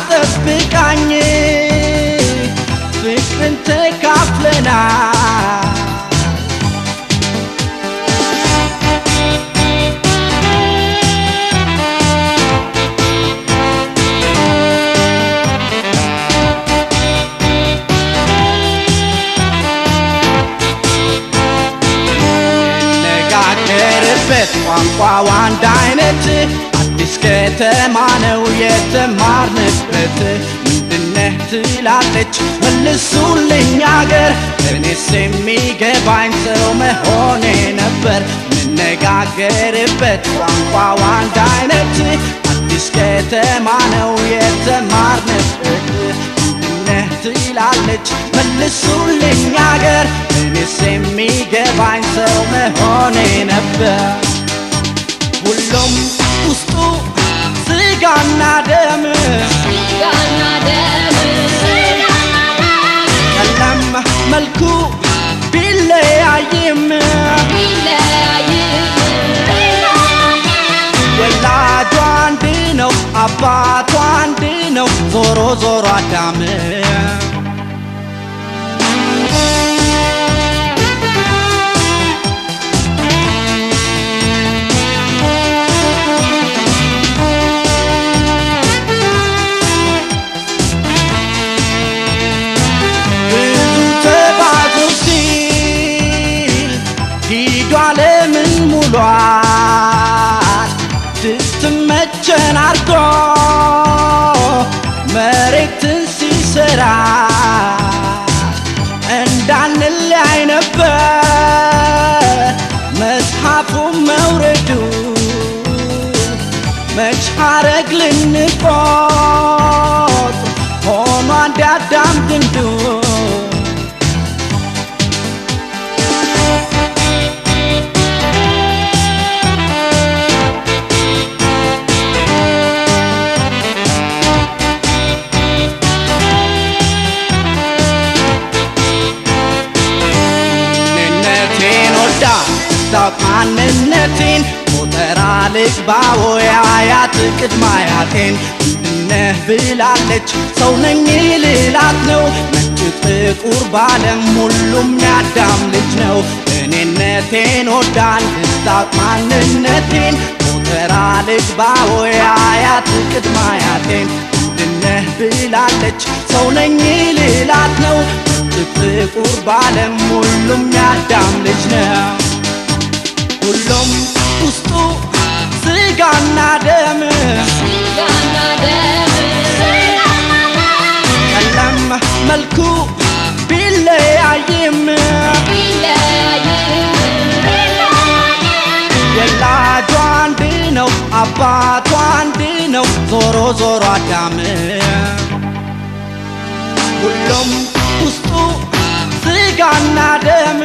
ጠብቃኝ ፍቅርን ተካፍለናል ቋንቋው አንድ አይነት አዲስ ከተማ ነው የተማርንበት ምንድነህ ትላለች መልሱልኝ አገር እኔስ የሚገባኝ ሰው መሆኔ ነበር ምነጋገርበት ቋንቋው አንድ አይነት አዲስ ከተማ ነው የተማርንበት ምንድነህ ትላለች መልሱልኝ አገር እኔስ የሚገባኝ ሰው መሆኔ ነበር ሁሉም ውስጡ ስጋና ደም ቀለም መልኩ ቢለያይም ወላጁ አንድ ነው አባቱ አንድ ነው ዞሮ ዞሮ አዳም ዓለምን ሙሏት ስትመቸን አርጎ መሬትን ሲሰራ እንዳንለያይ ነበር መጽሐፉን መውረዱ መች ሐረግ ልንቆጥር ሆኖ አንድ አዳም ግንዱ ማንነቴን ሞተራ ልግባ ወያያት ቅድመ አያቴን ምንድነህ ብላለች ሰው ነኝ ልላት ነው ነጭ ጥቁር ባለም ሁሉም ያዳም ልጅ ነው እኔነቴን ወዳ እንድታውቅ ማንነቴን ሞተራ ልግባ ወያያት ቅድመ አያቴን ምንድነህ ብላለች ሰው ነኝ ልላት ነው ነጭ ጥቁር ባለም ሁሉም ያዳም ልጅ ነው ሁሉም ውስጡ ስጋና ደም ቀለም መልኩ ቢለያይም ወላጁ አንድ ነው አባቱ አንድ ነው ዞሮ ዞሮ አዳም ሁሉም ውስጡ ስጋና ደም